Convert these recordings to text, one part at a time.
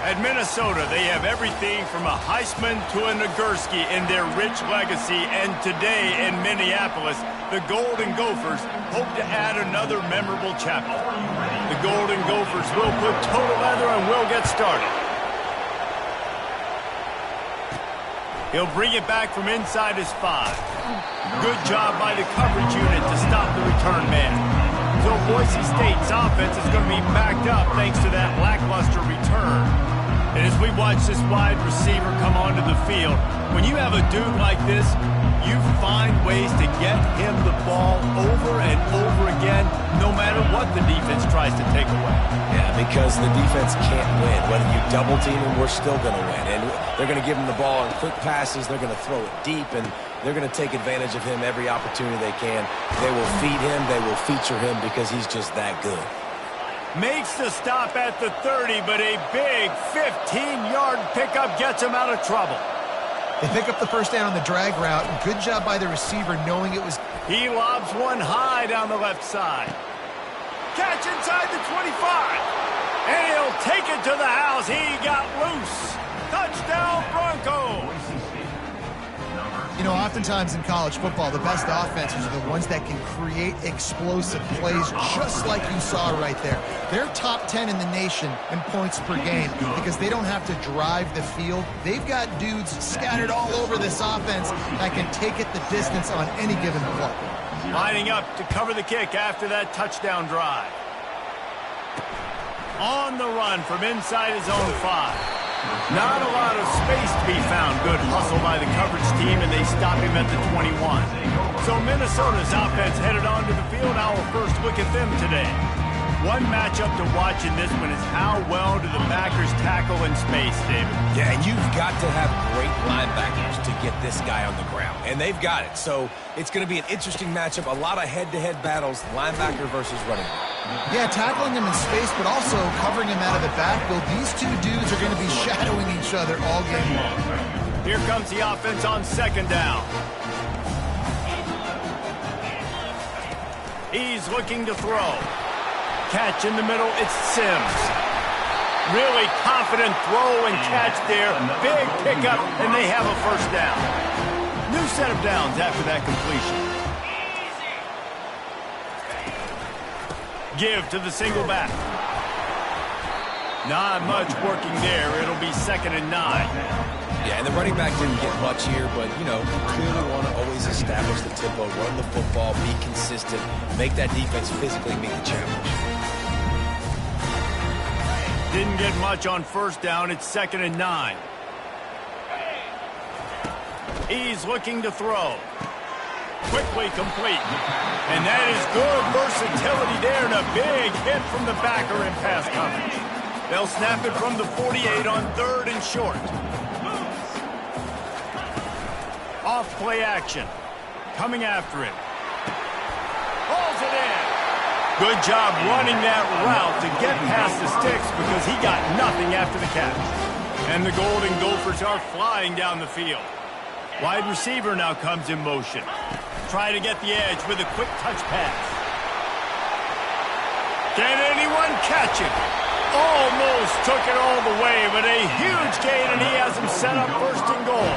At Minnesota, they have everything from a Heisman to a Nagurski in their rich legacy, and today in Minneapolis, the Golden Gophers hope to add another memorable chapter. The Golden Gophers will put total leather and will get started. He'll bring it back from inside his 5. Good job by the coverage unit to stop the return man. So Boise State's offense is going to be backed up thanks to that lackluster return. And as we watch this wide receiver come onto the field, when you have a dude like this, you find ways to get him the ball over and over again, no matter what the defense tries to take away. Yeah, because the defense can't win. Whether you double team him, we're still going to win. And they're going to give him the ball in quick passes. They're going to throw it deep, and they're going to take advantage of him every opportunity they can. They will feed him. They will feature him because he's just that good. Makes the stop at the 30, but a big 15-yard pickup gets him out of trouble. They pick up the first down on the drag route. Good job by the receiver knowing it was... He lobs one high down the left side. Catch inside the 25. And he'll take it to the house. He got loose. Touchdown, Broncos. You know, oftentimes in college football, the best offenses are the ones that can create explosive plays, just like you saw right there. They're top 10 in the nation in points per game because they don't have to drive the field. They've got dudes scattered all over this offense that can take it the distance on any given play. Lining up to cover the kick after that touchdown drive. On the run from inside his own 5. Not a lot of space to be found. Good hustle by the coverage team, and they stop him at the 21. So Minnesota's offense headed onto the field. Our first look at them today. One matchup to watch in this one is how well do the backers tackle in space, David? Yeah, and you've got to have great linebackers to get this guy on the ground, and they've got it. So it's going to be an interesting matchup, a lot of head-to-head battles, linebacker versus running back. Yeah, tackling him in space, but also covering him out of the backfield. These two dudes are going to be shadowing each other all game long. Here comes the offense on second down. He's looking to throw. Catch in the middle, it's Sims. Really confident throw and catch there. Big pickup, and they have a first down. New set of downs after that completion. Give to the single back. Not much working there. It'll be 2nd and 9. Yeah, and the running back didn't get much here, but, you know, clearly want to always establish the tempo, run the football, be consistent, make that defense physically meet the challenge. Didn't get much on first down. It's 2nd and 9. He's looking to throw. Quickly complete. And that is good versatility there, and a big hit from the backer in pass coverage. They'll snap it from the 48 on 3rd and short. Off play action. Coming after it. Pulls it in. Good job running that route to get past the sticks because he got nothing after the catch. And the Golden Gophers are flying down the field. Wide receiver now comes in motion. Try to get the edge with a quick touch pass. Can anyone catch it? Almost took it all the way, but a huge gain, and he has him set up 1st and goal.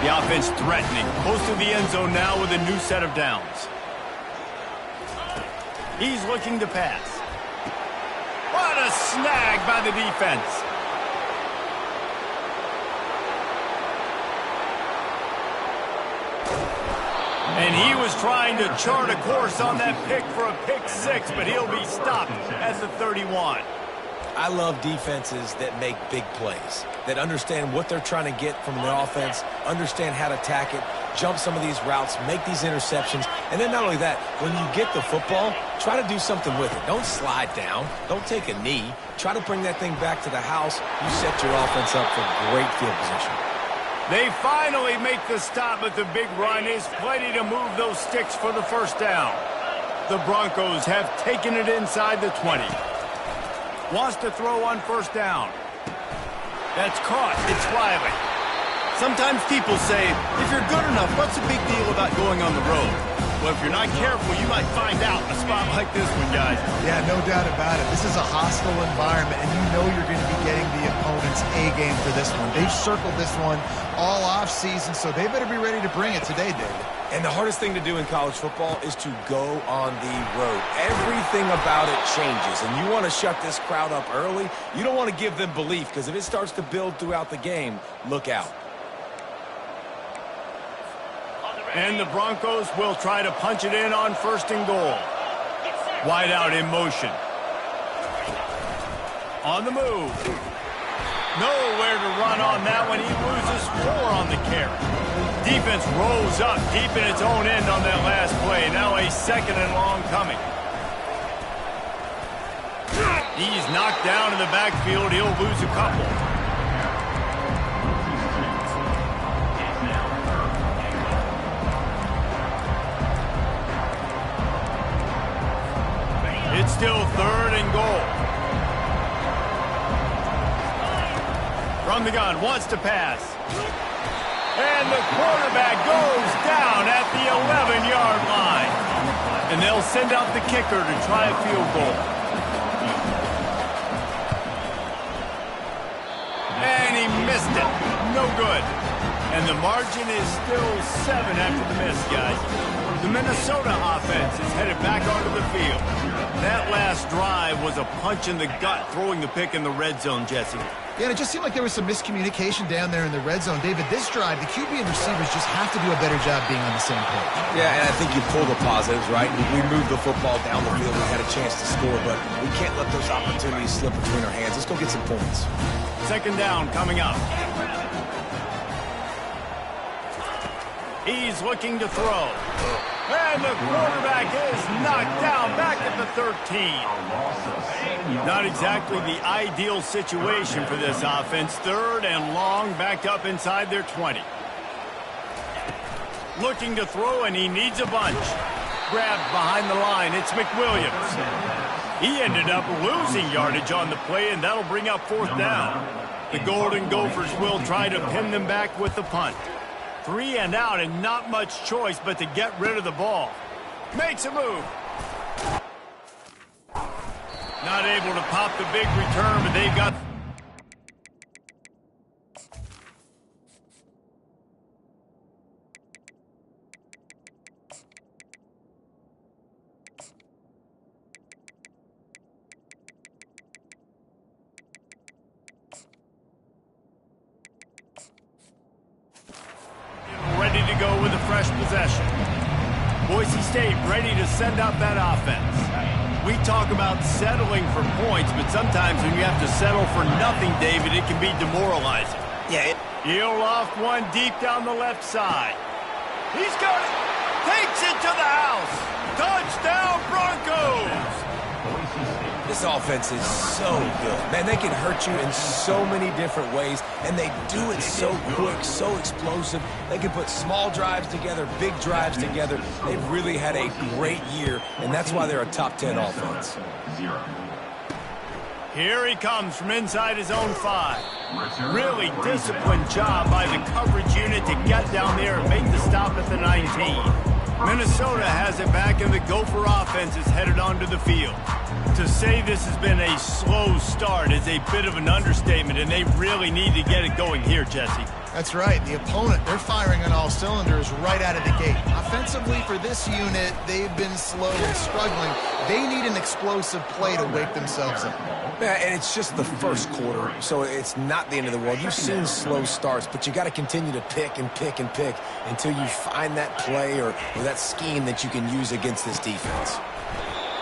The offense threatening, close to the end zone now with a new set of downs. He's looking to pass. What a snag by the defense. And he was trying to chart a course on that pick for a pick 6, but he'll be stopped at the 31. I love defenses that make big plays, that understand what they're trying to get from the offense, understand how to attack it, jump some of these routes, make these interceptions, and then not only that, when you get the football, try to do something with it. Don't slide down. Don't take a knee. Try to bring that thing back to the house. You set your offense up for great field position. They finally make the stop, but the big run is plenty to move those sticks for the first down. The Broncos have taken it inside the 20. Wants to throw on first down. That's caught. It's Riley. Sometimes people say, if you're good enough, what's the big deal about going on the road? but if you're not careful, you might find out in a spot like this one, guys. Yeah, no doubt about it. This is a hostile environment, and you know you're going to be getting the opponent's A-game for this one. They've circled this one all off-season, so they better be ready to bring it today, David. And the hardest thing to do in college football is to go on the road. Everything about it changes, and you want to shut this crowd up early. You don't want to give them belief, because if it starts to build throughout the game, look out. And the Broncos will try to punch it in on 1st and goal. Wide out in motion. On the move. Nowhere to run on that one. He loses 4 on the carry. Defense rolls up deep in its own end on that last play. Now a 2nd and long coming. He's knocked down in the backfield. He'll lose a couple. It's still 3rd and goal. From the gun, wants to pass. And the quarterback goes down at the 11-yard line. And they'll send out the kicker to try a field goal. And he missed it. No good. And the margin is still 7 after the miss, guys. The Minnesota offense is headed back onto the field. That last drive was a punch in the gut, throwing the pick in the red zone, Jesse. Yeah, and it just seemed like there was some miscommunication down there in the red zone. David, this drive, the QB and receivers just have to do a better job being on the same page. Yeah, and I think you pull the positives, right? We moved the football down the field. We had a chance to score, but we can't let those opportunities slip between our hands. Let's go get some points. 2nd down coming up. He's looking to throw. And the quarterback is knocked down back at the 13. Not exactly the ideal situation for this offense. 3rd and long, backed up inside their 20. Looking to throw, and he needs a bunch. Grabbed behind the line. It's McWilliams. He ended up losing yardage on the play, and that'll bring up 4th down. The Golden Gophers will try to pin them back with the punt. 3 and out, and not much choice but to get rid of the ball. Makes a move. Not able to pop the big return, but they've got... ready to go with a fresh possession. Boise State ready to send out that offense. We talk about settling for points, but sometimes when you have to settle for nothing, David, it can be demoralizing. Yeah. He'll loft one deep down the left side. He's got it. Takes it to the house. Touchdown, Broncos. This offense is so good. Man, they can hurt you in so many different ways, and they do it so quick, so explosive. They can put small drives together, big drives together. They've really had a great year, and that's why they're a top 10 offense. Here he comes from inside his own 5. Really disciplined job by the coverage unit to get down there and make the stop at the 19. Minnesota has it back, and the Gopher offense is headed onto the field. To say this has been a slow start is a bit of an understatement, and they really need to get it going here, Jesse. That's right. The opponent, they're firing on all cylinders right out of the gate. Offensively, for this unit, they've been slow and struggling. They need an explosive play to wake themselves up. Yeah, and it's just the first quarter, so it's not the end of the world. You've seen slow starts, but you got to continue to pick and pick and pick until you find that play or that scheme that you can use against this defense.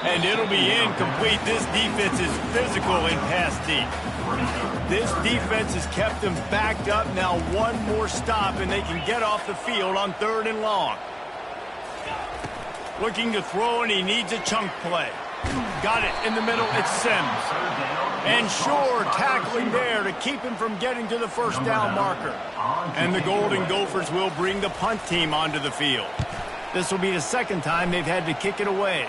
And it'll be incomplete. This defense is physical and pass deep. This defense has kept them backed up. Now one more stop, and they can get off the field on 3rd and long. Looking to throw, and he needs a chunk play. Got it in the middle. It's Sims. And Shore tackling there to keep him from getting to the 1st down marker. And the Golden Gophers will bring the punt team onto the field. This will be the 2nd time they've had to kick it away.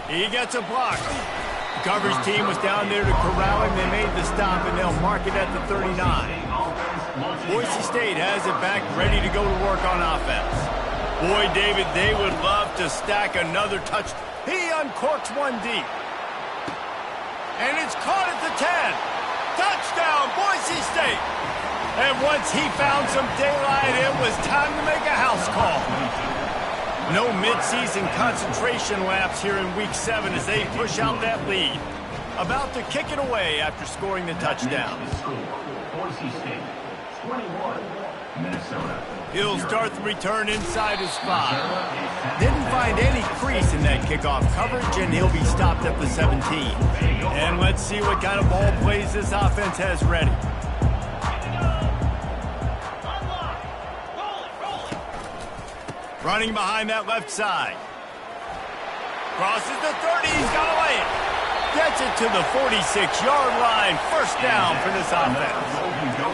He gets a block. The coverage team was down there to corral him. They made the stop, and they'll mark it at the 39. Boise State has it back, ready to go to work on offense. Boy, David, they would love to stack another touch. He uncorks one deep. And it's caught at the 10. Touchdown, Boise State. And once he found some daylight, it was time to make a house call. No midseason concentration lapse here in Week 7 as they push out that lead. About to kick it away after scoring the touchdown. Boise State, 21, Minnesota. He'll start the return inside his 5. Didn't find any crease in that kickoff coverage, and he'll be stopped at the 17. And let's see what kind of ball plays this offense has ready. Running behind that left side. Crosses the 30, he's got to lay it. Gets it to the 46-yard line. First down for this offense.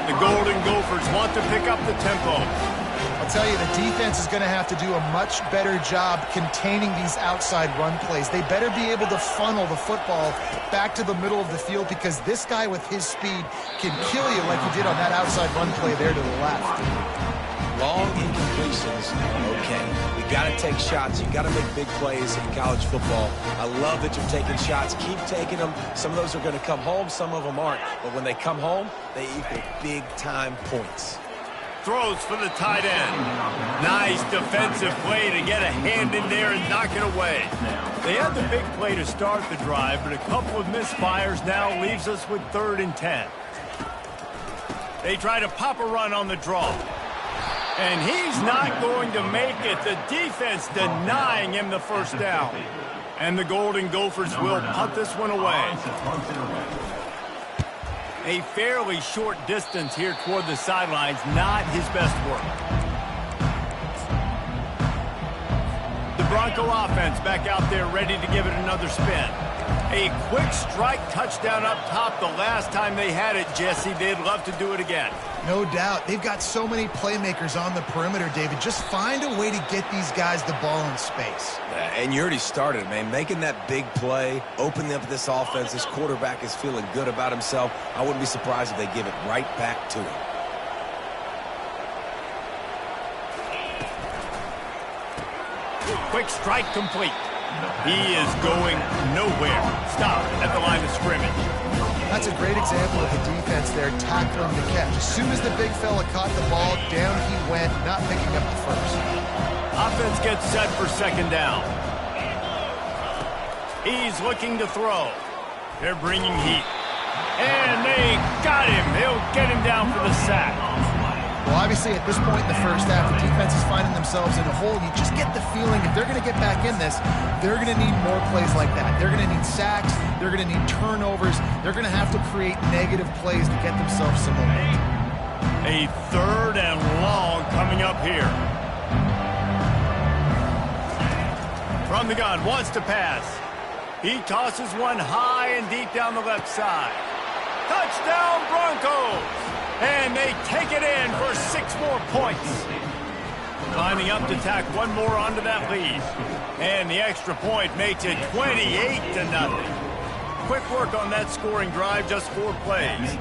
The Golden Gophers want to pick up the tempo. I'll tell you, the defense is going to have to do a much better job containing these outside run plays. They better be able to funnel the football back to the middle of the field because this guy with his speed can kill you like he did on that outside run play there to the left. Long incompletions, okay. We got to take shots. You got to make big plays in college football. I love that you're taking shots. Keep taking them. Some of those are going to come home. Some of them aren't. But when they come home, they equal big-time points. Throws for the tight end. Nice defensive play to get a hand in there and knock it away. They had the big play to start the drive, but a couple of misfires now leaves us with 3rd and 10. They try to pop a run on the draw. And he's not going to make it. The defense denying him the first down. And the Golden Gophers will punt this one away. A fairly short distance here toward the sidelines, not his best work. The Bronco offense back out there ready to give it another spin. A quick strike touchdown up top the last time they had it, Jesse. They'd love to do it again. No doubt. They've got so many playmakers on the perimeter, David. Just find a way to get these guys the ball in space. And you already started, man. Making that big play, opening up this offense. This quarterback is feeling good about himself. I wouldn't be surprised if they give it right back to him. Quick strike complete. He is going nowhere. Stop at the line of scrimmage. That's a great example of the defense there tackling the catch. As soon as the big fella caught the ball, down he went, not picking up the first. Offense gets set for 2nd down. He's looking to throw. They're bringing heat. And they got him. They'll get him down for the sack. Well, obviously, at this point in the first half, the defense is finding themselves in a hole. You just get the feeling if they're going to get back in this, they're going to need more plays like that. They're going to need sacks. They're going to need turnovers. They're going to have to create negative plays to get themselves some momentum. A 3rd and long coming up here. From the gun, wants to pass. He tosses one high and deep down the left side. Touchdown, Broncos! And they take it in for 6 more points. Climbing up to tack one more onto that lead. And the extra point makes it 28-0. Quick work on that scoring drive, just 4 plays.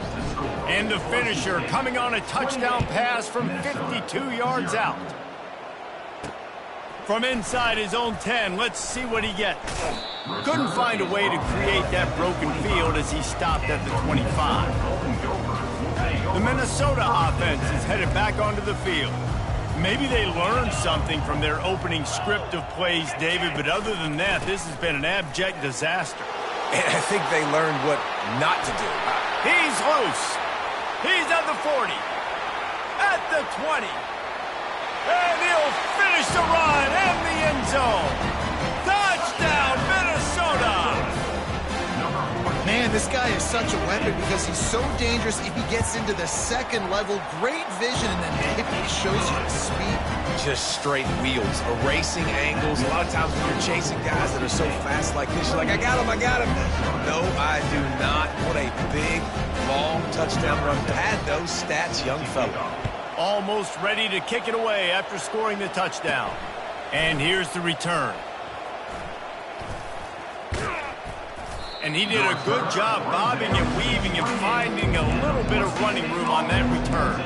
And the finisher coming on a touchdown pass from 52 yards out. From inside his own 10, let's see what he gets. Couldn't find a way to create that broken field as he stopped at the 25. The Minnesota offense is headed back onto the field. Maybe they learned something from their opening script of plays, David, but other than that, this has been an abject disaster. And I think they learned what not to do. He's loose. He's at the 40. At the 20. And he'll finish the run in the end zone. Touchdown, Minnesota! Man, this guy is such a weapon because he's so dangerous if he gets into the 2nd level. Great vision, and then he shows you the speed. Just straight wheels, erasing angles. A lot of times when you're chasing guys that are so fast like this, you're like, I got him. No, I do not. What a big, long touchdown run. Pad those stats, young fella. Almost ready to kick it away after scoring the touchdown. And here's the return. And he did a good job bobbing and weaving and finding a little bit of running room on that return.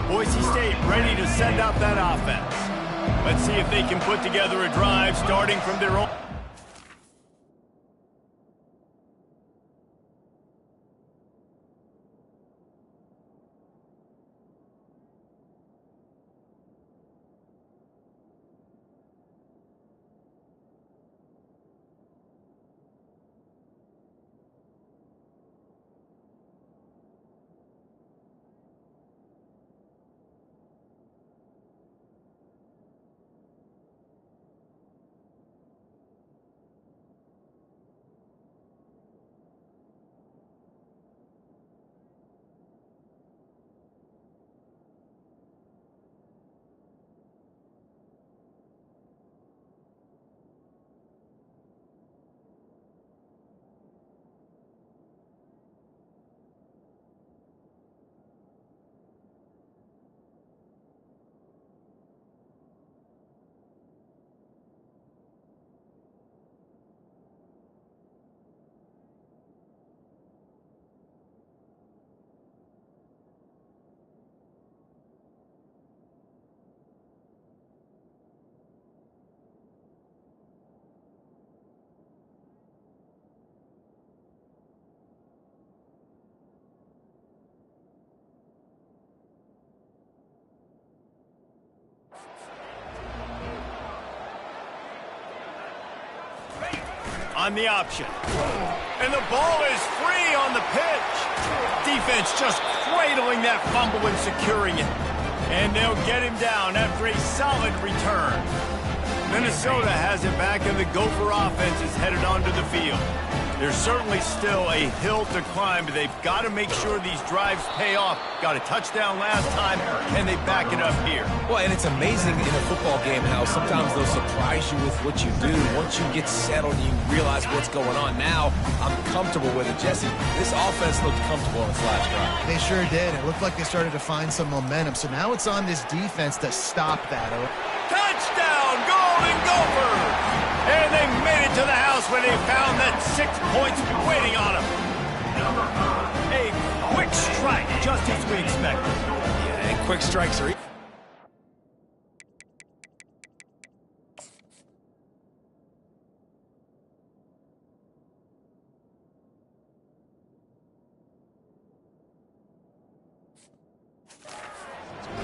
Boise State ready to send out that offense. Let's see if they can put together a drive starting from their own. On the option. And the ball is free on the pitch. Defense just cradling that fumble and securing it. And they'll get him down after a solid return. Minnesota has it back, and the Gopher offense is headed onto the field. There's certainly still a hill to climb, but they've got to make sure these drives pay off. Got a touchdown last time. Can they back it up here? Well, and it's amazing in a football game how sometimes they'll surprise you with what you do. Once you get settled and you realize what's going on. Now, I'm comfortable with it. Jesse, this offense looked comfortable in its last drive. They sure did. It looked like they started to find some momentum. So now it's on this defense to stop that. Touchdown, Golden Gophers! And they made it to the house where they found that 6 points waiting on them. A quick strike, just as we expected. Yeah, and quick strikes are...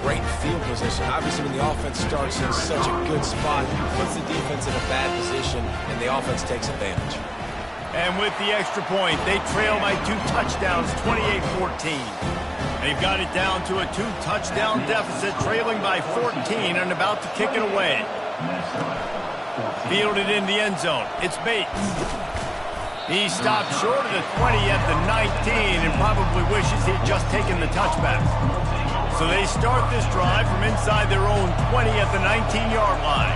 Great field position. Obviously, when the offense starts in such a good spot, puts the defense in a bad position, and the offense takes advantage. And with the extra point, they trail by 2 touchdowns, 28-14. They've got it down to a 2-touchdown deficit, trailing by 14 and about to kick it away. Fielded in the end zone. It's Bates. He stopped short of the 20 at the 19 and probably wishes he'd just taken the touchback. So they start this drive from inside their own 20 at the 19-yard line.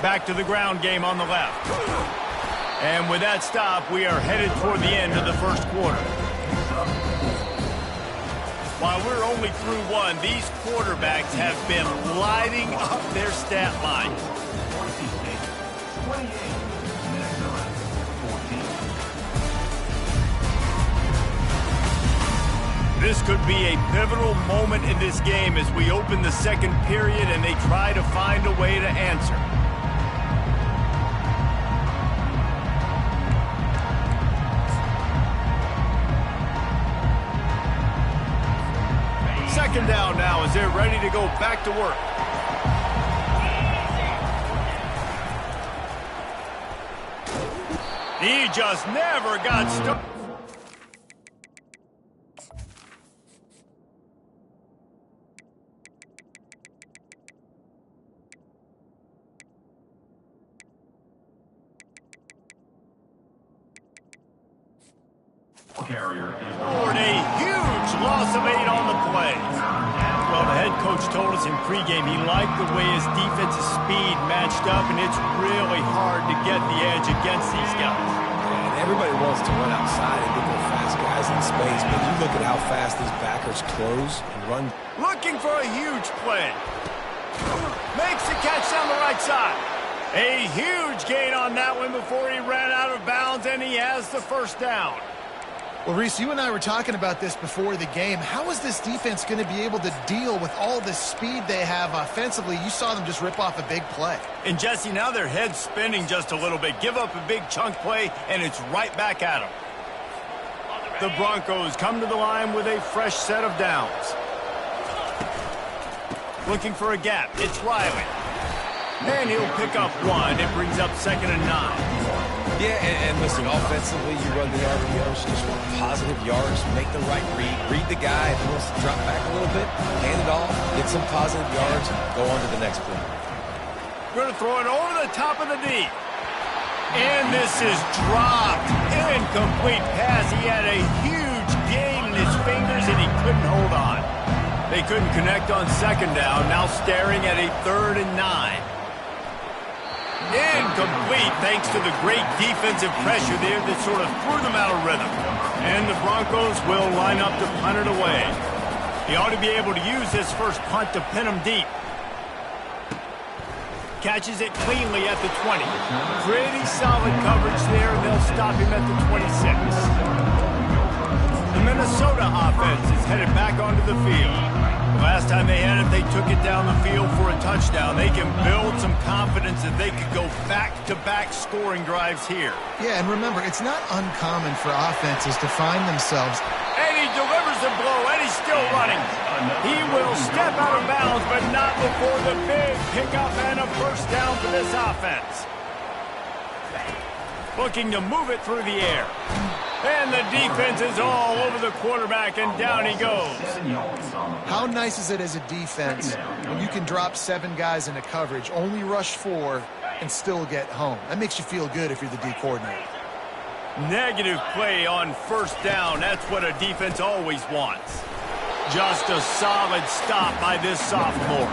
Back to the ground game on the left. And with that stop, we are headed toward the end of the first quarter. While we're only through one, these quarterbacks have been lighting up their stat line. This could be a pivotal moment in this game as we open the second period and they try to find a way to answer. Second down now as they're ready to go back to work. He just never got stuck. Carrier Forward, a huge loss of 8 on the play. Well, the head coach told us in pregame he liked the way his defensive speed matched up, and it's really hard to get the edge against these guys. And everybody wants to run outside and get their fast guys in space, but you look at how fast these backers close and run. Looking for a huge play. Makes the catch down the right side. A huge gain on that one before he ran out of bounds, and he has the first down. Well, Reese, you and I were talking about this before the game. How is this defense going to be able to deal with all the speed they have offensively? You saw them just rip off a big play. And, Jesse, now their head's spinning just a little bit. Give up a big chunk play, and it's right back at them. The Broncos come to the line with a fresh set of downs. Looking for a gap. It's Riley. And he'll pick up one. It brings up 2nd and 9. Yeah, and listen, offensively, you run the RPOs, just want positive yards, make the right read the guy. If he wants to drop back a little bit, hand it off, get some positive yards, go on to the next play. Going to throw it over the top of the D. And this is dropped. Incomplete pass. He had a huge gain in his fingers, and he couldn't hold on. They couldn't connect on 2nd down, now staring at a 3rd and 9. Incomplete thanks to the great defensive pressure there that sort of threw them out of rhythm. And the Broncos will line up to punt it away. He ought to be able to use this first punt to pin him deep. Catches it cleanly at the 20. Pretty solid coverage there, and they'll stop him at the 26. The Minnesota offense is headed back onto the field. Last time they had it, they took it down the field for a touchdown. They can build some confidence that they could go back-to-back scoring drives here. Yeah, and remember, it's not uncommon for offenses to find themselves. And he delivers the blow, and he's still running. He will step out of bounds, but not before the big pickup and a first down for this offense. Looking to move it through the air. And the defense is all over the quarterback, and down he goes. How nice is it as a defense when you can drop 7 guys into coverage, only rush 4, and still get home? That makes you feel good if you're the D coordinator. Negative play on first down. That's what a defense always wants. Just a solid stop by this sophomore.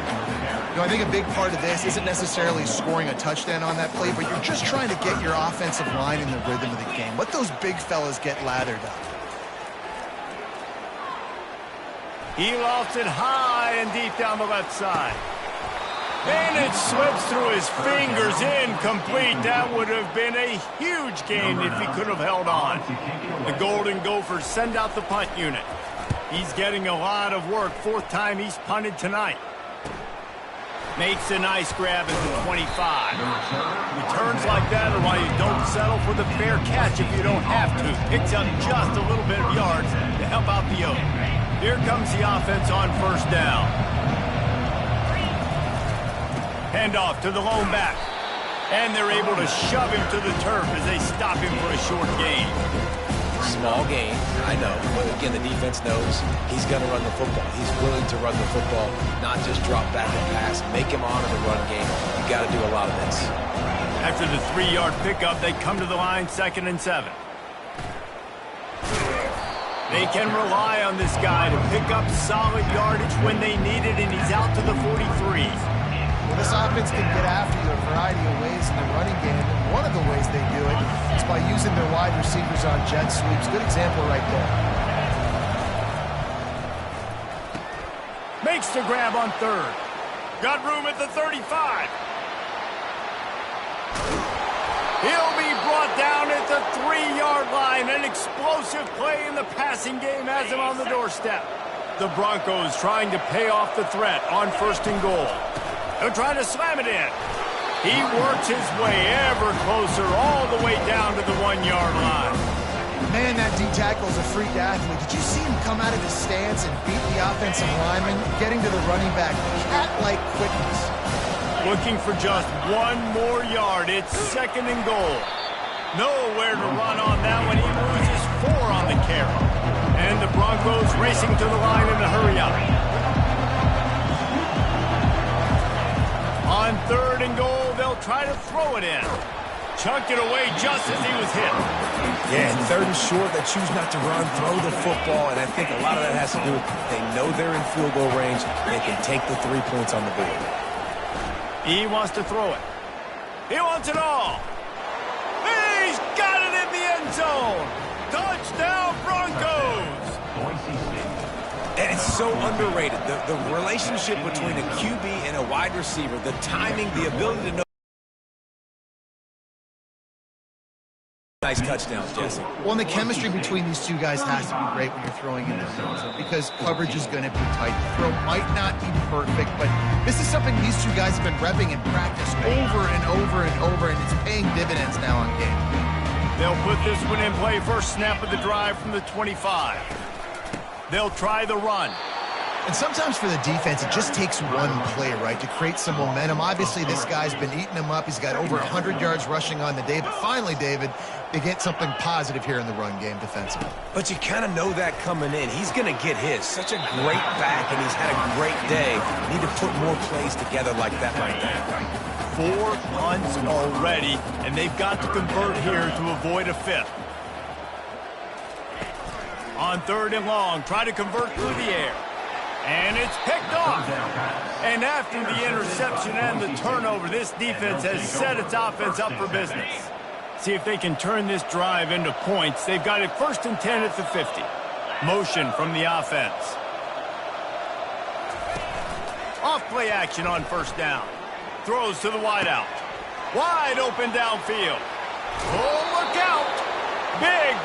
You know, I think a big part of this isn't necessarily scoring a touchdown on that play, but you're just trying to get your offensive line in the rhythm of the game. Let those big fellas get lathered up. He lofts it high and deep down the left side. And it slips through his fingers, incomplete. That would have been a huge gain if he could have held on. The Golden Gophers send out the punt unit. He's getting a lot of work. 4th time he's punted tonight. Makes a nice grab at the 25. Returns like that are why you don't settle for the fair catch if you don't have to. Picks up just a little bit of yards to help out the Oak. Here comes the offense on first down. Handoff to the lone back. And they're able to shove him to the turf as they stop him for a short gain. Small gain, I know, but again, the defense knows he's going to run the football. He's willing to run the football, not just drop back and pass, make him honor the run game. You got to do a lot of this. After the 3-yard pickup, they come to the line 2nd and 7. They can rely on this guy to pick up solid yardage when they need it, and he's out to the 43. Well, this offense can get after you a variety of ways in the running game, and one of the ways they do it is by using their wide receivers on jet sweeps. Good example right there. Makes the grab on 3rd. Got room at the 35. He'll be brought down at the 3-yard line. An explosive play in the passing game has him on the doorstep. The Broncos trying to pay off the threat on 1st and goal. They're trying to slam it in. He works his way ever closer all the way down to the 1-yard line. Man, that D-tackle is a freak athlete. Did you see him come out of his stance and beat the offensive lineman, getting to the running back? Cat-like quickness. Looking for just 1 more yard. It's 2nd and goal. Nowhere to run on that one. He loses 4 on the carry. And the Broncos racing to the line in a hurry up. On 3rd and goal, they'll try to throw it in. Chunked it away just as he was hit. Yeah, 3rd and short, they choose not to run, throw the football, and I think a lot of that has to do with they know they're in field goal range. They can take the 3 points on the board. He wants to throw it. He wants it all. He's got it in the end zone. Touchdown, Broncos. And it's so underrated. The relationship between a QB and a wide receiver, the timing, the ability to know Nice touchdowns, Jesse. Well, and the chemistry between these two guys has to be great when you're throwing in the zone because coverage is going to be tight. The throw might not be perfect, but this is something these two guys have been repping in practice over and over and over, and it's paying dividends now on game. They'll put this one in play first snap of the drive from the 25. They'll try the run. And sometimes for the defense, it just takes one play, right, to create some momentum. Obviously, this guy's been eating them up. He's got over 100 yards rushing on the day. But finally, David, they get something positive here in the run game defensively. But you kind of know that coming in. He's going to get his. Such a great back, and he's had a great day. You need to put more plays together like that right there. 4 punts already, and they've got to convert here to avoid a 5th. On 3rd and long, try to convert through the air. And it's picked off. And after the interception and the turnover, this defense has set its offense up for business. See if they can turn this drive into points. They've got it 1st and 10 at the 50. Motion from the offense. Off play action on 1st down. Throws to the wideout. Wide open downfield. Oh, look out.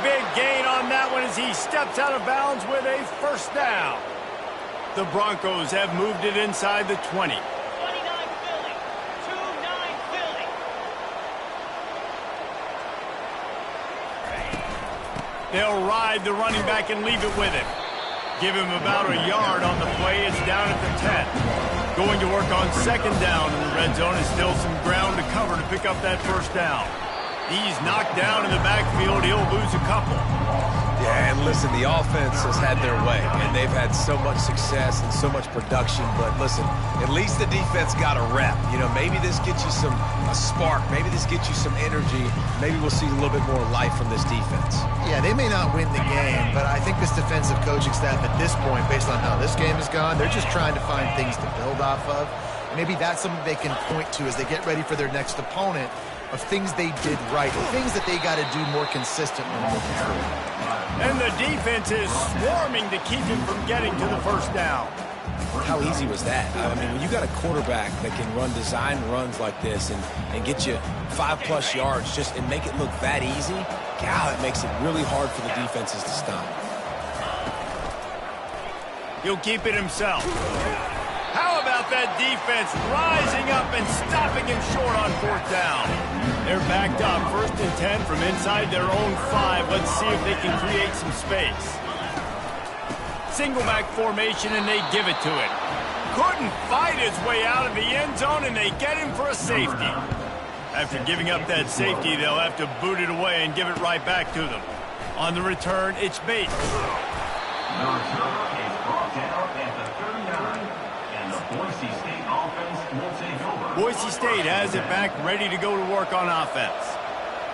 Big gain on that one as he steps out of bounds with a 1st down. The Broncos have moved it inside the 20. 29 Philly. 2-9 Philly. They'll ride the running back and leave it with him. Give him about a yard on the play. It's down at the 10. Going to work on 2nd down in the red zone. And still some ground to cover to pick up that 1st down. He's knocked down in the backfield. He'll lose a couple. Yeah, and listen, the offense has had their way, and they've had so much success and so much production. But listen, at least the defense got a rep. You know, maybe this gets you a spark. Maybe this gets you some energy. Maybe we'll see a little bit more life from this defense. Yeah, they may not win the game, but I think this defensive coaching staff at this point, based on how this game has gone, they're just trying to find things to build off of. Maybe that's something they can point to as they get ready for their next opponent, of things they did right, things that they got to do more consistently moving forward. And the defense is swarming to keep him from getting to the 1st down. How easy was that? I mean, when you got a quarterback that can run design runs like this and get you 5+ yards just and make it look that easy, God, it makes it really hard for the defenses to stop. He'll keep it himself. How about that defense rising up and stopping him short on 4th down? They're backed up 1st and 10 from inside their own 5. Let's see if they can create some space. Single back formation, and they give it to him. Couldn't fight his way out of the end zone, and they get him for a safety. After giving up that safety, they'll have to boot it away and give it right back to them. On the return, it's Bates. The return is brought down at the 39. And the Boise State offense will take over. Boise State has it back, ready to go to work on offense.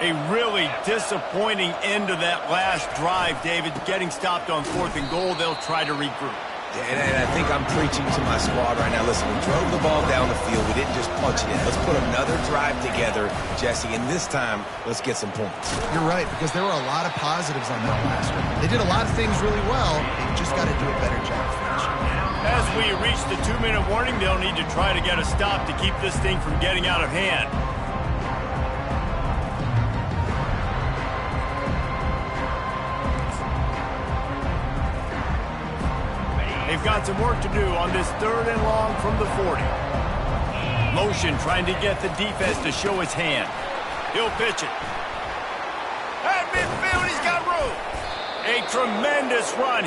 A really disappointing end to that last drive, David. Getting stopped on 4th and goal, they'll try to regroup. And I think I'm preaching to my squad right now. Listen, we drove the ball down the field. We didn't just punch it in. Let's put another drive together, Jesse, and this time, let's get some points. You're right, because there were a lot of positives on that last one. They did a lot of things really well. They just got to do a better job finishing. As we reach the 2-minute warning, they'll need to try to get a stop to keep this thing from getting out of hand. They've got some work to do on this 3rd and long from the 40. Motion trying to get the defense to show his hand. He'll pitch it. At midfield, he's got room. A tremendous run.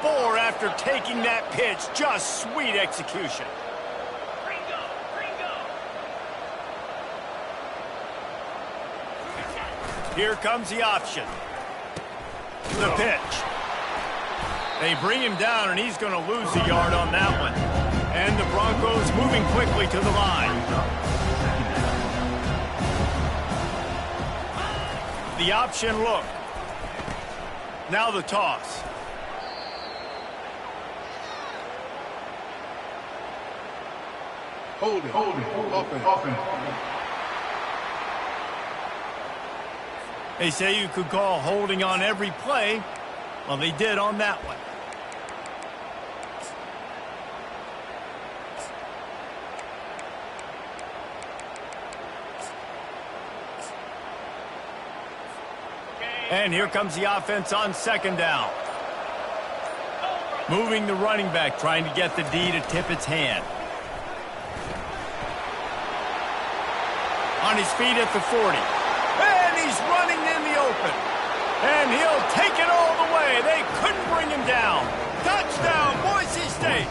Four after taking that pitch. Just sweet execution. Here comes the option. The pitch. They bring him down, and he's going to lose a yard on that one. And the Broncos moving quickly to the line. The option look. Now the toss. Hold it. Offense. They say you could call holding on every play. Well, they did on that one. And here comes the offense on second down. Moving the running back, trying to get the D to tip its hand. On his feet at the 40. And he's running in the open. And he'll take it all the way. They couldn't bring him down. Touchdown, Boise State.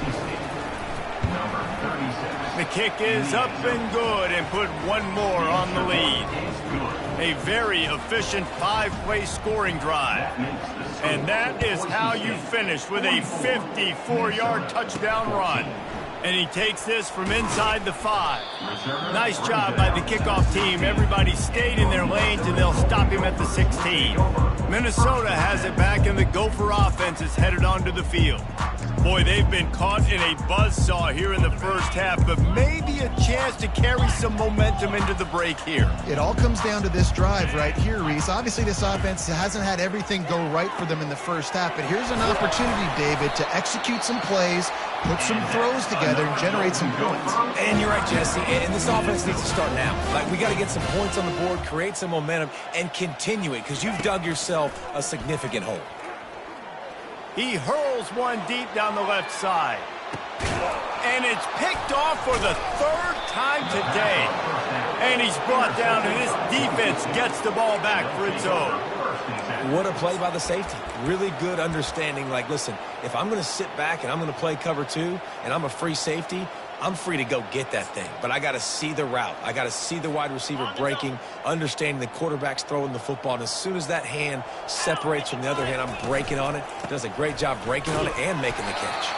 The kick is up and good and put one more on the lead. A very efficient 5-play scoring drive. And that is how you finish with a 54-yard touchdown run. And he takes this from inside the 5. Nice job by the kickoff team. Everybody stayed in their lanes, and they'll stop him at the 16. Minnesota has it back, and the Gopher offense is headed onto the field. Boy, they've been caught in a buzzsaw here in the first half, but maybe a chance to carry some momentum into the break here. It all comes down to this drive right here, Reese. Obviously, this offense hasn't had everything go right for them in the first half, but here's an opportunity, David, to execute some plays, put some throws together, and generate some points. And you're right, Jesse, and this offense needs to start now. Like, we got to get some points on the board, create some momentum, and continue it, because you've dug yourself a significant hole. He hurls one deep down the left side. And it's picked off for the third time today. And he's brought down, and this defense gets the ball back for its own. What a play by the safety. Really good understanding. Like, listen, if I'm going to sit back and I'm going to play cover 2 and I'm a free safety, I'm free to go get that thing. But I got to see the route. I got to see the wide receiver breaking, understanding the quarterback's throwing the football. And as soon as that hand separates from the other hand, I'm breaking on it. Does a great job breaking on it and making the catch.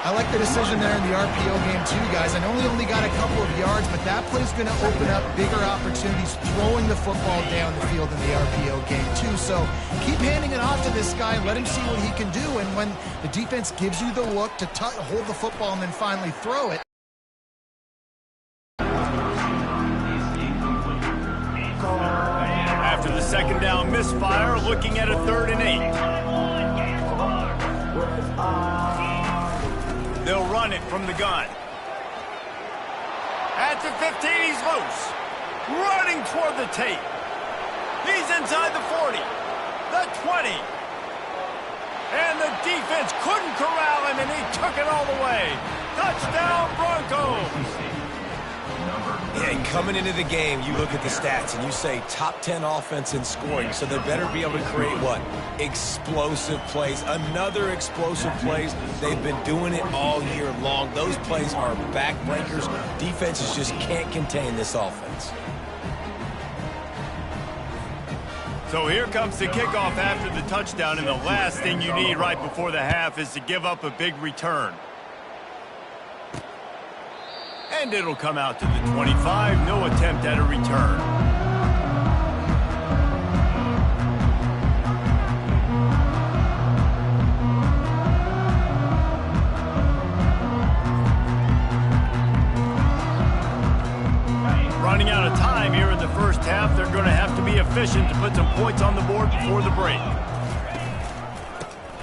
I like the decision there in the RPO game too, guys. I know he only got a couple of yards, but that play's going to open up bigger opportunities throwing the football down the field in the RPO game too. So keep handing it off to this guy and let him see what he can do. And when the defense gives you the look to hold the football and then finally throw it. After the second down misfire, looking at a 3rd and 8. They'll run it from the gun. At the 15, he's loose. Running toward the tape. He's inside the 40. The 20. And the defense couldn't corral him, and he took it all the way. Touchdown, Broncos. And coming into the game, you look at the stats and you say top 10 offense in scoring, so they better be able to create what? Explosive plays. Another explosive plays. They've been doing it all year long. Those plays are backbreakers. Defenses just can't contain this offense. So here comes the kickoff after the touchdown, and the last thing you need right before the half is to give up a big return. And it'll come out to the 25. No attempt at a return. Running out of time here in the first half. They're going to have to be efficient to put some points on the board before the break.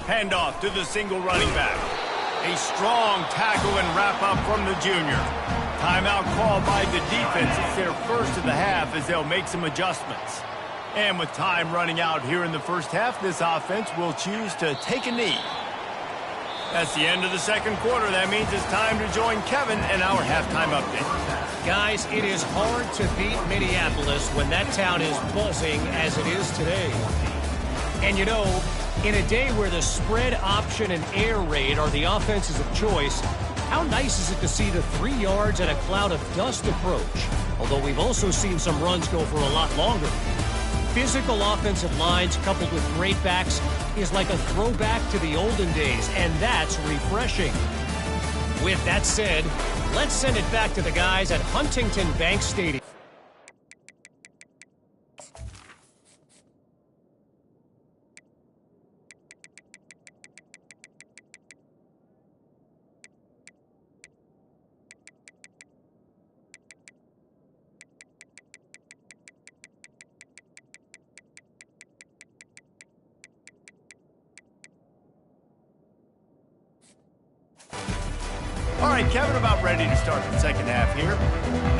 Handoff to the single running back. A strong tackle and wrap-up from the junior. Timeout called by the defense. It's their first of the half as they'll make some adjustments. And with time running out here in the first half, this offense will choose to take a knee. That's the end of the second quarter. That means it's time to join Kevin in our halftime update. Guys, it is hard to beat Minneapolis when that town is buzzing as it is today. And you know, in a day where the spread option and air raid are the offenses of choice, how nice is it to see the 3 yards and a cloud of dust approach? Although we've also seen some runs go for a lot longer. Physical offensive lines coupled with great backs is like a throwback to the olden days, and that's refreshing. With that said, let's send it back to the guys at Huntington Bank Stadium. All right, Kevin, about ready to start the second half here.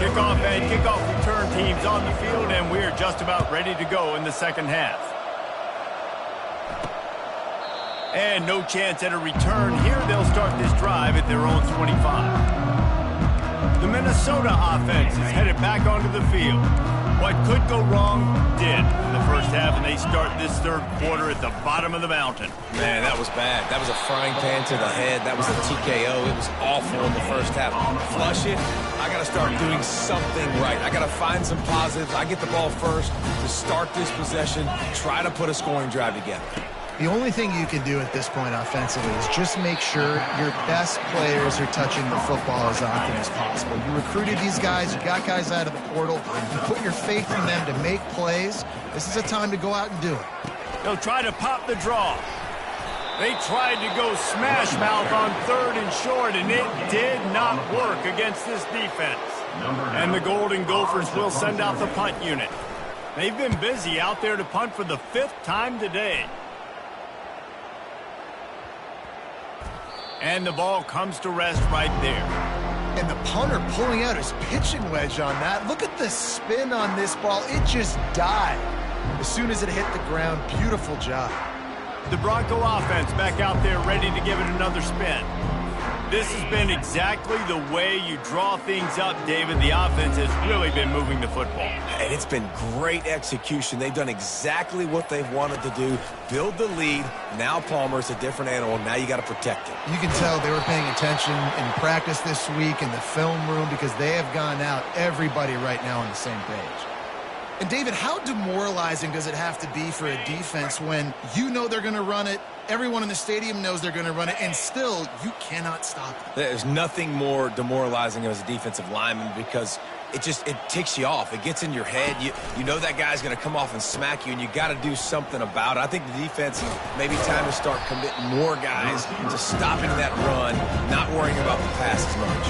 Kickoff and kickoff return teams on the field, and we're just about ready to go in the second half. And no chance at a return here. They'll start this drive at their own 25. The Minnesota offense is headed back onto the field. What could go wrong did in the first half, and they start this third quarter at the bottom of the mountain. Man, that was bad. That was a frying pan to the head. That was a TKO. It was awful in the first half. Flush it. I got to start doing something right. I got to find some positives. I get the ball first to start this possession, try to put a scoring drive together. The only thing you can do at this point offensively is just make sure your best players are touching the football as often as possible. You recruited these guys, you got guys out of the portal, you put your faith in them to make plays. This is a time to go out and do it. They'll try to pop the draw. They tried to go smash mouth on third and short, and it did not work against this defense. And the Golden Gophers will send out the punt unit. They've been busy out there to punt for the 5th time today. And the ball comes to rest right there. And the punter pulling out his pitching wedge on that. Look at the spin on this ball. It just died as soon as it hit the ground. Beautiful job. The Bronco offense back out there ready to give it another spin. This has been exactly the way you draw things up, David. The offense has really been moving the football. And it's been great execution. They've done exactly what they've wanted to do. Build the lead. Now Palmer's a different animal. Now you got to protect it. You can tell they were paying attention in practice this week in the film room because they have gone out, everybody right now on the same page. And David, how demoralizing does it have to be for a defense when you know they're going to run it, everyone in the stadium knows they're going to run it, and still you cannot stop it? There's nothing more demoralizing as a defensive lineman because it ticks you off. It gets in your head. You know that guy's going to come off and smack you, and you got to do something about it. I think the defense, maybe time to start committing more guys to stopping that run, not worrying about the pass as much.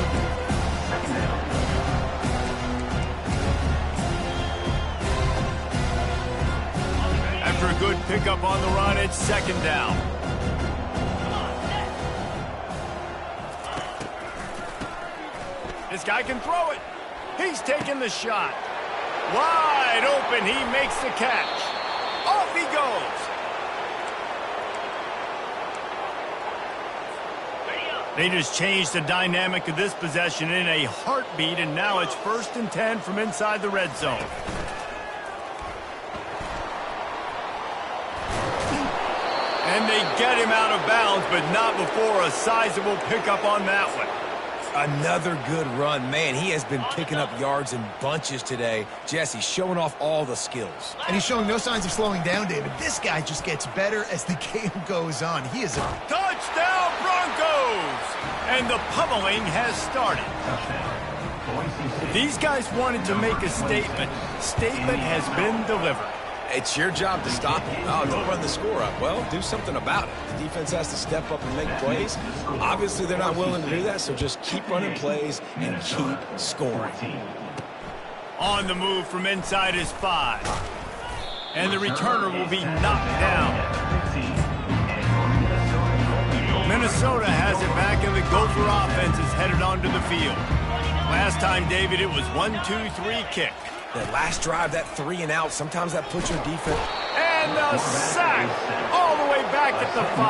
After a good pickup on the run, it's second down. This guy can throw it. He's taking the shot. Wide open, he makes the catch. Off he goes. They just changed the dynamic of this possession in a heartbeat, and now it's 1st and 10 from inside the red zone. And they get him out of bounds, but not before a sizable pickup on that one. Another good run. Man, he has been picking up yards in bunches today. Jesse showing off all the skills. And he's showing no signs of slowing down, David. This guy just gets better as the game goes on. He is a touchdown, Broncos! And the pummeling has started. These guys wanted to make a statement. Statement has been delivered. It's your job to stop him. Oh, don't run the score up. Well, do something about it. The defense has to step up and make plays. Obviously, they're not willing to do that, so just keep running plays and keep scoring. On the move from inside his 5. And the returner will be knocked down. Minnesota has it back, and the Gopher offense is headed onto the field. Last time, David, it was 1-2-3 kick. That last drive, that 3 and out, sometimes that puts your defense. And the sack all the way back at the 5.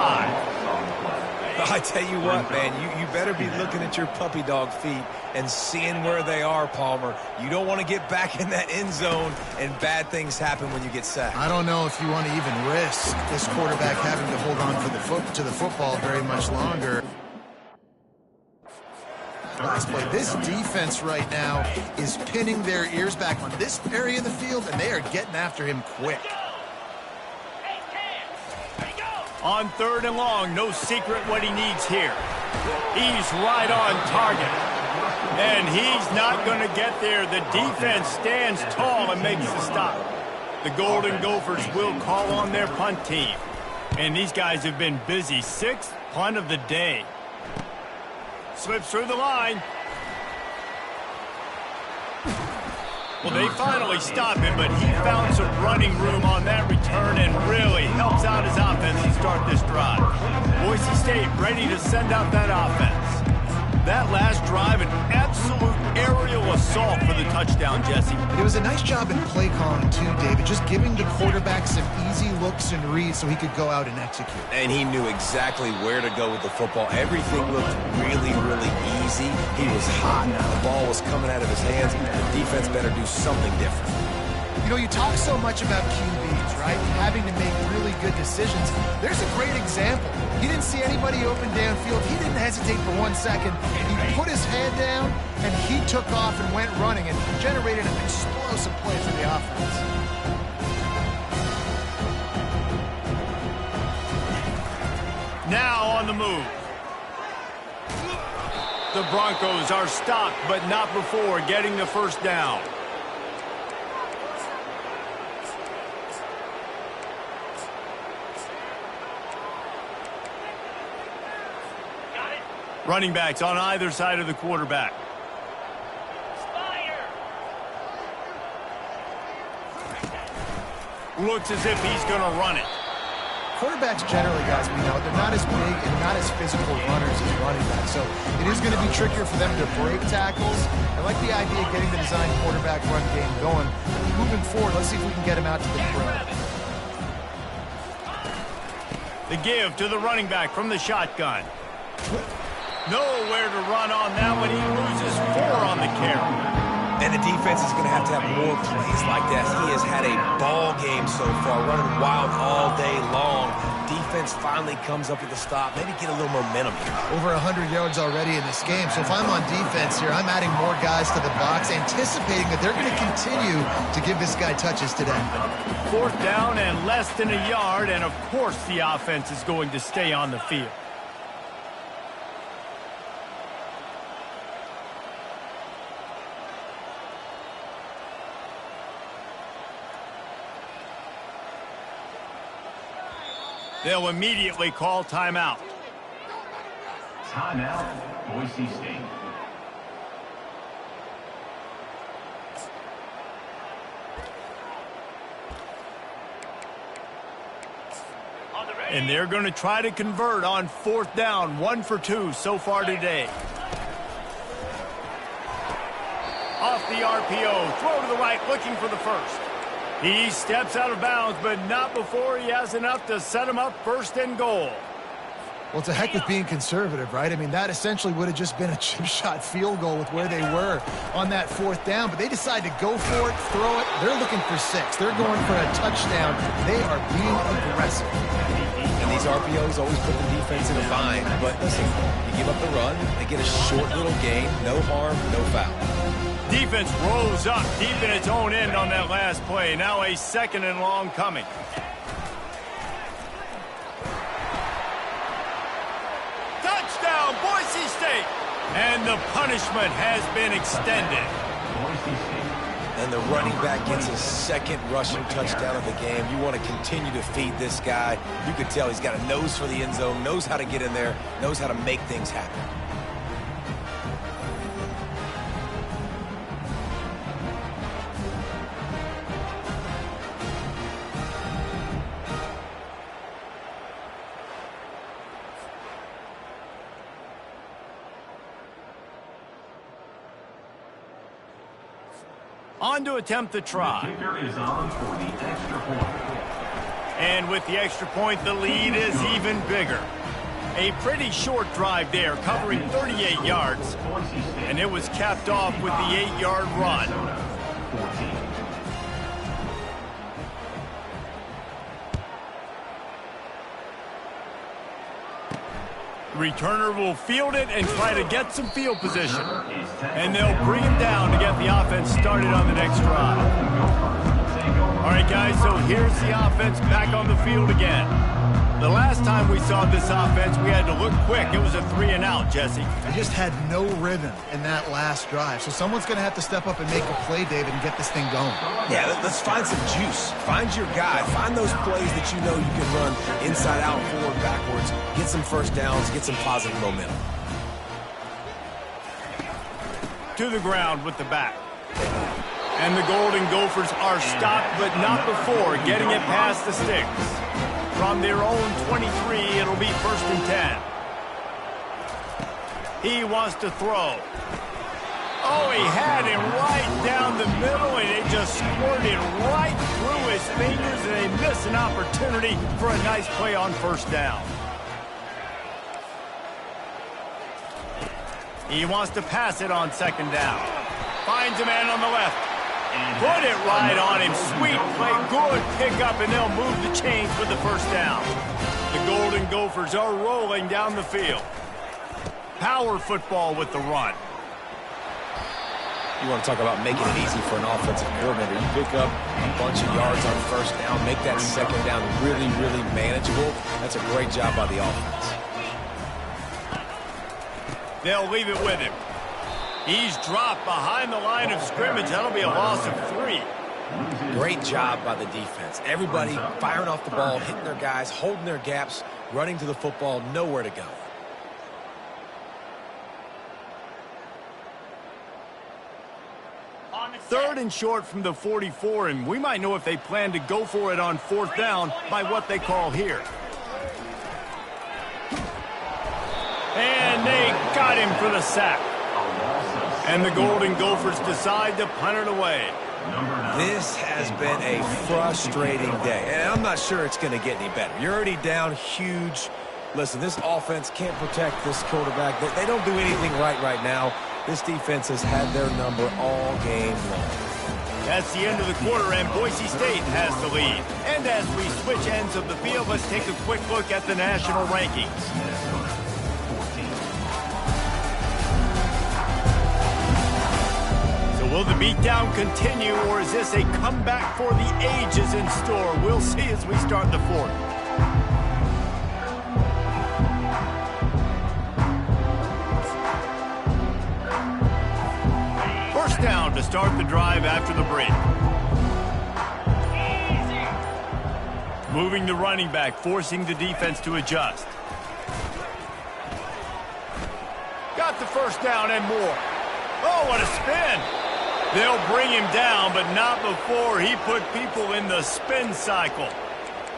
I tell you what, man, you better be looking at your puppy dog feet and seeing where they are, Palmer. You don't want to get back in that end zone and bad things happen when you get sacked. I don't know if you want to even risk this quarterback having to hold on to the football very much longer. Last play. This defense right now is pinning their ears back on this area of the field, and they are getting after him quick. On 3rd and long, no secret what he needs here. He's right on target. And he's not going to get there. The defense stands tall and makes the stop. The Golden Gophers will call on their punt team. And these guys have been busy. 6th punt of the day. Slips through the line. Well, they finally stop him, but he found some running room on that return and really helps out his offense to start this drive. Boise State ready to send out that offense. That last drive, an absolute aerial assault for the touchdown, Jesse. It was a nice job in play calling too, David, just giving the quarterback some easy looks and reads so he could go out and execute. And he knew exactly where to go with the football. Everything looked really, really easy. He was hot. The ball was coming out of his hands. The defense better do something different. You know, you talk so much about QBs, right? Having to make really good decisions. There's a great example. He didn't see anybody open downfield. He didn't hesitate for 1 second. He put his head down, and he took off and went running and generated an explosive play for the offense. Now on the move. The Broncos are stopped, but not before getting the first down. Running backs on either side of the quarterback. Looks as if he's going to run it. Quarterbacks generally, guys, we know, they're not as big and not as physical runners as running backs. So it is going to be trickier for them to break tackles. I like the idea of getting the design quarterback run game going. Moving forward, let's see if we can get him out to the throw. The give to the running back from the shotgun. Nowhere to run on that one. He loses 4 on the carry. And the defense is going to have more plays like that. He has had a ball game so far, running wild all day long. Defense finally comes up with a stop. Maybe get a little momentum here. Over 100 yards already in this game. So if I'm on defense here, I'm adding more guys to the box, anticipating that they're going to continue to give this guy touches today. 4th down and less than a yard, and of course the offense is going to stay on the field. They'll immediately call timeout. Timeout, Boise State. And they're going to try to convert on 4th down, 1 for 2 so far today. Off the RPO, throw to the right, looking for the first. He steps out of bounds, but not before he has enough to set him up 1st and goal. Well, to heck with being conservative, right? I mean, that essentially would have just been a chip shot field goal with where they were on that 4th down, but they decide to go for it, throw it. They're looking for 6. They're going for a touchdown. They are being aggressive. And these RPOs always put the defense in a bind, but listen, you give up the run, they get a short little gain, no harm, no foul. Defense rose up deep in its own end on that last play. Now a 2nd and long coming. Touchdown, Boise State! And the punishment has been extended. And the running back gets his 2nd rushing touchdown of the game. You want to continue to feed this guy. You could tell he's got a nose for the end zone, knows how to get in there, knows how to make things happen. On to attempt the try. The kicker is on for the extra point. And with the extra point, the lead is even bigger. A pretty short drive there, covering 38 yards. And it was capped off with the 8-yard run. 14. Returner will field it and try to get some field position. And they'll bring him down to get the offense started on the next drive. All right, guys, so here's the offense back on the field again. The last time we saw this offense, we had to look quick. It was a 3-and-out, Jesse. They just had no rhythm in that last drive. So someone's going to have to step up and make a play, David, and get this thing going. Yeah, let's find some juice. Find your guy. Find those plays that you know you can run inside out, forward, backwards. Get some first downs. Get some positive momentum. To the ground with the back. And the Golden Gophers are stopped, but not before getting it past the sticks. From their own 23, it'll be 1st and 10. He wants to throw. Oh, he had him right down the middle, and it just squirted right through his fingers, and they missed an opportunity for a nice play on first down. He wants to pass it on second down. Finds a man on the left. Put it right on him. Sweet play. Good pickup, and they'll move the chains with the first down. The Golden Gophers are rolling down the field. Power football with the run. You want to talk about making it easy for an offensive coordinator. You pick up a bunch of yards on first down, make that second down really, really manageable. That's a great job by the offense. They'll leave it with him. He's dropped behind the line of scrimmage. That'll be a loss of 3. Great job by the defense. Everybody firing off the ball, hitting their guys, holding their gaps, running to the football, nowhere to go. Third and short from the 44, and we might know if they plan to go for it on fourth down by what they call here. And they got him for the sack. And the Golden Gophers decide to punt it away. This has been a frustrating day, and I'm not sure it's going to get any better. You're already down huge. Listen, this offense can't protect this quarterback. They don't do anything right now. This defense has had their number all game long. That's the end of the quarter, and Boise State has the lead. And as we switch ends of the field, let's take a quick look at the national rankings. So will the beatdown continue, or is this a comeback for the ages in store? We'll see as we start the fourth. Down to start the drive after the break. Moving the running back, forcing the defense to adjust. Got the first down and more. Oh, what a spin. They'll bring him down, but not before he put people in the spin cycle.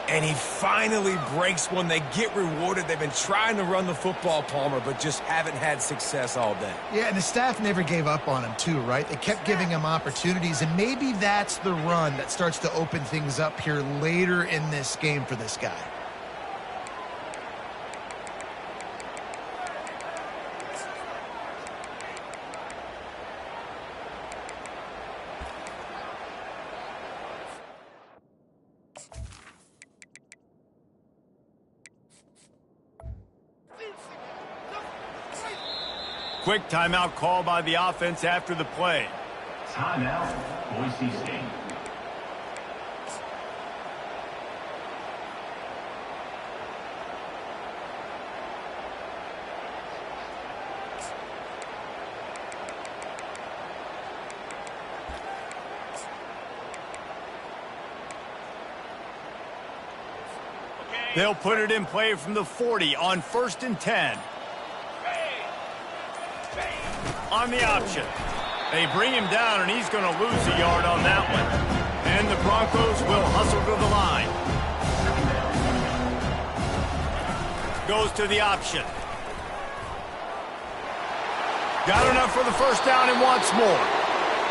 And he finally breaks one. They get rewarded. They've been trying to run the football, Palmer, but just haven't had success all day. Yeah, and the staff never gave up on him, too, right? They kept giving him opportunities, and maybe that's the run that starts to open things up here later in this game for this guy. Quick timeout call by the offense after the play. Timeout, Boise State. They'll put it in play from the 40 on 1st and 10. On the option. They bring him down, and he's going to lose a yard on that one. And the Broncos will hustle to the line. Goes to the option. Got enough for the first down and wants more.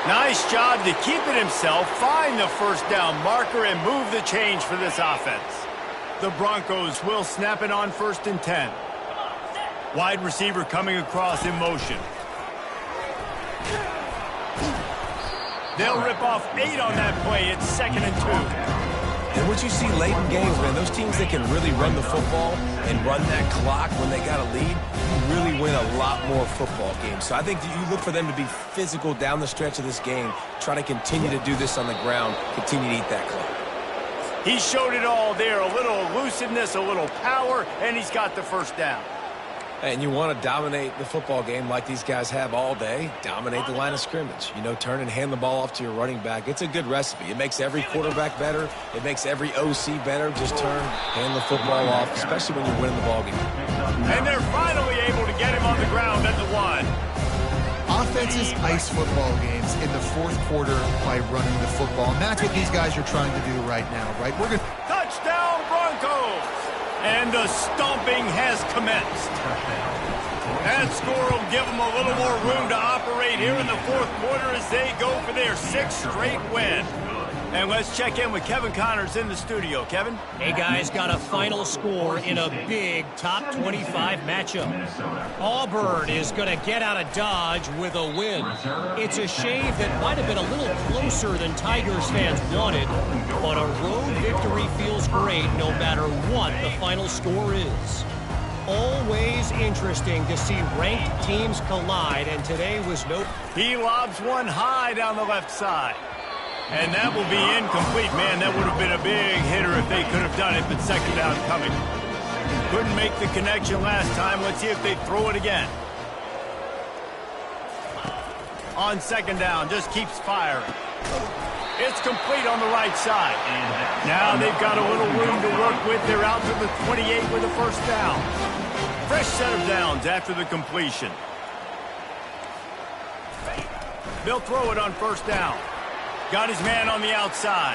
Nice job to keep it himself, find the first down marker, and move the change for this offense. The Broncos will snap it on 1st and 10. Wide receiver coming across in motion. They'll rip off 8 on that play. It's 2nd and 2. And what you see late in games, man, those teams that can really run the football and run that clock when they got a lead, really win a lot more football games. So I think that you look for them to be physical down the stretch of this game, try to continue to do this on the ground, continue to eat that clock. He showed it all there, a little elusiveness, a little power, and he's got the first down. And you want to dominate the football game like these guys have all day, dominate the line of scrimmage. You know, turn and hand the ball off to your running back. It's a good recipe. It makes every quarterback better. It makes every OC better. Just turn, hand the football off, especially when you're winning the ball game. And they're finally able to get him on the ground at the 1. Offenses ice football games in the fourth quarter by running the football. And that's what these guys are trying to do right now, right? We're going Touchdown, Broncos! And the stomping has commenced. That score will give them a little more room to operate here in the fourth quarter as they go for their 6th straight win. And let's check in with Kevin Connors in the studio. Kevin? Hey, guys, got a final score in a big top 25 matchup. Auburn is going to get out of Dodge with a win. It's a shame that might have been a little closer than Tigers fans wanted, but a road victory feels great no matter what the final score is. Always interesting to see ranked teams collide, and today was no... He lobs one high down the left side. And that will be incomplete. Man, that would have been a big hitter if they could have done it, but second down coming. Couldn't make the connection last time. Let's see if they throw it again. On second down, just keeps firing. It's complete on the right side. Now they've got a little room to work with. They're out to the 28 with a first down. Fresh set of downs after the completion. They'll throw it on first down. Got his man on the outside.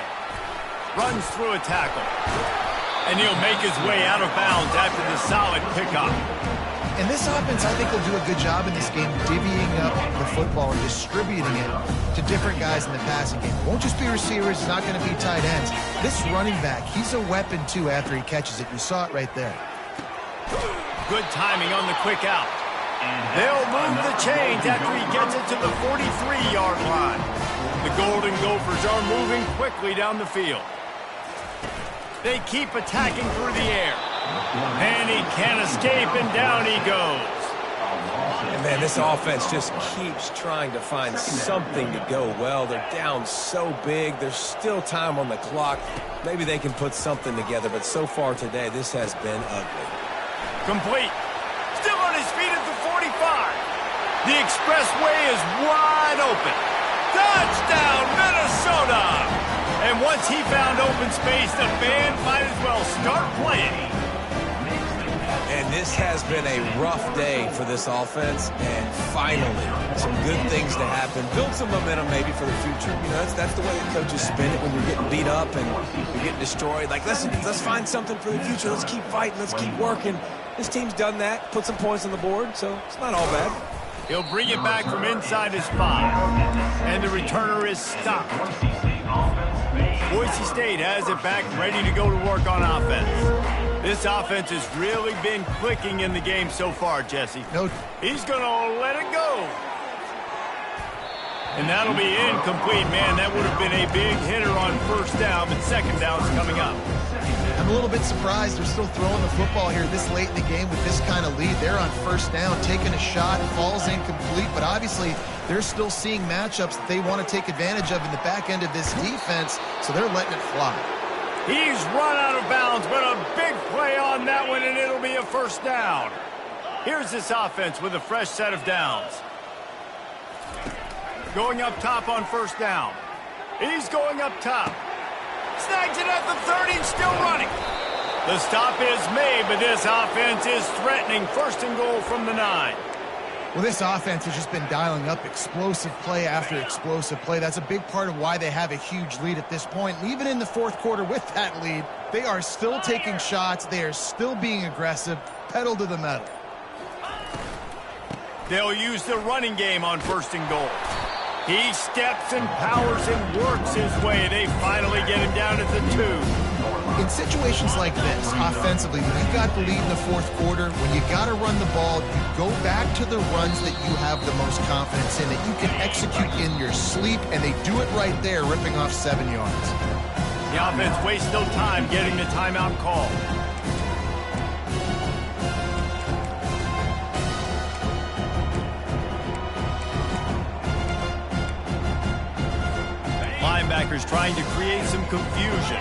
Runs through a tackle. And he'll make his way out of bounds after the solid pickup. And this offense, I think, will do a good job in this game divvying up the football and distributing it to different guys in the passing game. It won't just be receivers. It's not going to be tight ends. This running back, he's a weapon, too, after he catches it. You saw it right there. Good timing on the quick out. They'll move the chains after he gets it to the 43-yard line. The Golden Gophers are moving quickly down the field. They keep attacking through the air. And he can't escape, and down he goes. And man, this offense just keeps trying to find something to go well. They're down so big. There's still time on the clock. Maybe they can put something together, but so far today, this has been ugly. Complete. Still on his feet at the 45. The expressway is wide open. Touchdown, Minnesota! And once he found open space, the band might as well start playing. And this has been a rough day for this offense, and finally, some good things to happen. Build some momentum maybe for the future. You know, that's the way that coaches spin it when you're getting beat up and you're getting destroyed. Like, let's find something for the future. Let's keep fighting. Let's keep working. This team's done that, put some points on the board, so it's not all bad. He'll bring it back from inside his 5. And the returner is stopped. Boise State has it back, ready to go to work on offense. This offense has really been clicking in the game so far, Jesse. No. He's going to let it go. And that'll be incomplete. Man, that would have been a big hitter on first down, but second down's coming up. I'm a little bit surprised they're still throwing the football here this late in the game with this kind of lead. They're on first down, taking a shot, falls incomplete, but obviously they're still seeing matchups that they want to take advantage of in the back end of this defense, so they're letting it fly. He's run out of bounds, but a big play on that one, and it'll be a first down. Here's this offense with a fresh set of downs. Going up top on first down. He's going up top. Snags it at the 30, still running. The stop is made, but this offense is threatening. First and goal from the 9. Well, this offense has just been dialing up explosive play after explosive play. That's a big part of why they have a huge lead at this point. And even in the fourth quarter with that lead, they are still taking shots. They are still being aggressive, pedal to the metal. They'll use the running game on first and goal. He steps and powers and works his way. They finally get him down at the 2. In situations like this, offensively, when you got the lead in the fourth quarter, when you got to run the ball, you go back to the runs that you have the most confidence in, that you can execute in your sleep, and they do it right there, ripping off 7 yards. The offense wastes no time getting the timeout call. Linebackers trying to create some confusion.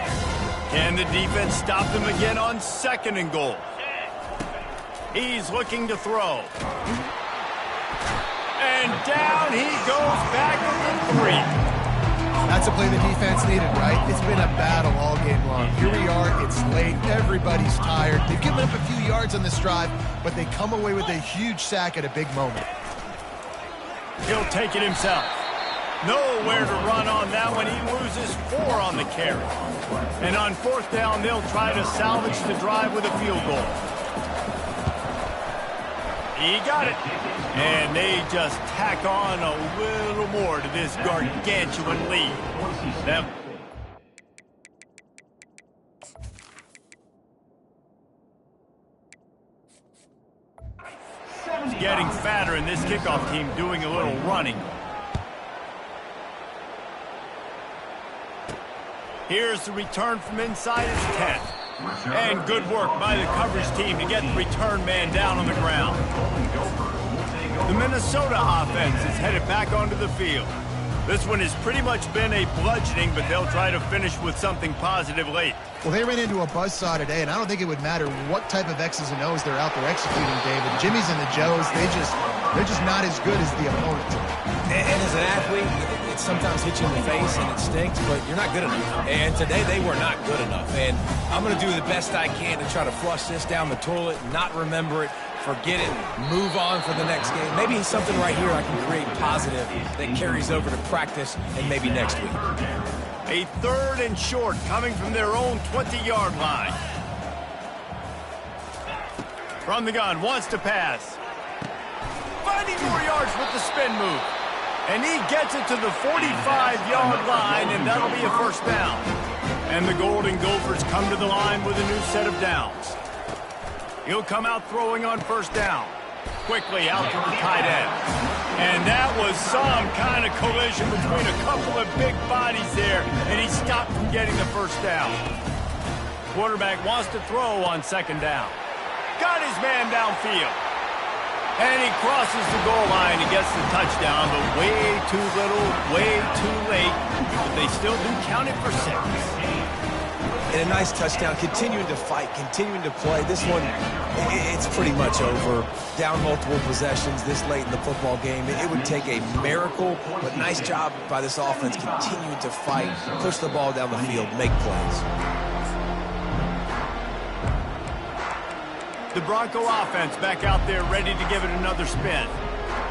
Can the defense stop them again on second and goal? He's looking to throw. And down he goes back at the 3. That's a play the defense needed, right? It's been a battle all game long. Here we are. It's late. Everybody's tired. They've given up a few yards on this drive, but they come away with a huge sack at a big moment. He'll take it himself. Nowhere to run on that one. He loses 4 on the carry. And on fourth down, they'll try to salvage the drive with a field goal. He got it. And they just tack on a little more to this gargantuan lead. That is getting fatter, and this kickoff team doing a little running. Here's the return from inside his 10. And good work by the coverage team to get the return man down on the ground. The Minnesota offense is headed back onto the field. This one has pretty much been a bludgeoning, but they'll try to finish with something positive late. Well, they ran into a buzzsaw today, and I don't think it would matter what type of X's and O's they're out there executing, David. Jimmy's and the Joes, they're just not as good as the opponent. And as an athlete, it sometimes hits you in the face and it stinks, but you're not good enough. And today they were not good enough. And I'm going to do the best I can to try to flush this down the toilet, not remember it, forget it, move on for the next game. Maybe something right here I can create positive that carries over to practice and maybe next week. A 3rd and short coming from their own 20-yard line. From the gun, wants to pass. Finding more yards with the spin move. And he gets it to the 45-yard line, and that'll be a first down. And the Golden Gophers come to the line with a new set of downs. He'll come out throwing on first down. Quickly out to the tight end. And that was some kind of collision between a couple of big bodies there, and he stopped from getting the first down. Quarterback wants to throw on second down. Got his man downfield. And he crosses the goal line and gets the touchdown, but way too little, way too late. But they still do count it for 6. And a nice touchdown, continuing to fight, continuing to play. This one, it's pretty much over. Down multiple possessions this late in the football game. It would take a miracle, but nice job by this offense continuing to fight, push the ball down the field, make plays. The Bronco offense back out there ready to give it another spin.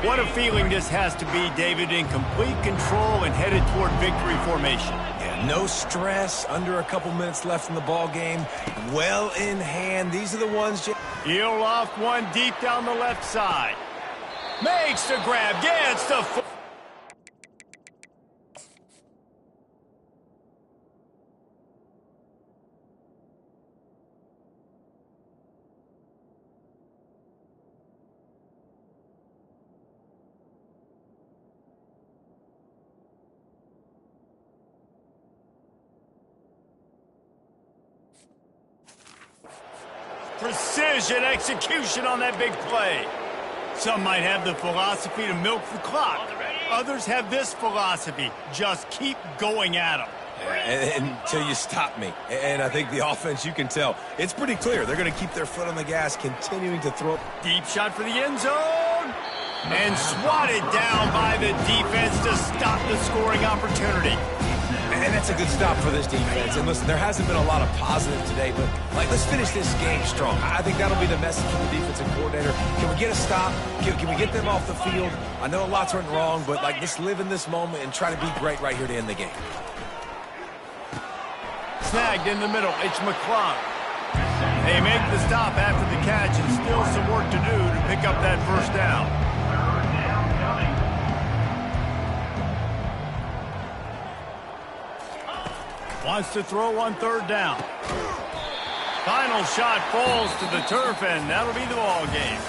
What a feeling this has to be, David, in complete control and headed toward victory formation. Yeah, no stress, under a couple minutes left in the ball game. Well in hand. These are the ones. He'll loft one deep down the left side. Makes the grab, gets the foot. Precision execution on that big play. Some might have the philosophy to milk the clock. Others have this philosophy, just keep going at them. Until you stop me. And I think the offense, you can tell, it's pretty clear. They're going to keep their foot on the gas, continuing to throw. Deep shot for the end zone. And swatted down by the defense to stop the scoring opportunity. And that's a good stop for this defense. And listen, there hasn't been a lot of positive today, but let's finish this game strong. I think that'll be the message from the defensive coordinator. Can we get a stop? Can we get them off the field? I know lots went wrong, but let's live in this moment and try to be great right here to end the game. Snagged in the middle, it's McClung. They make the stop after the catch, and still some work to do to pick up that first down. Wants to throw on third down. Final shot falls to the turf, and that'll be the ball game.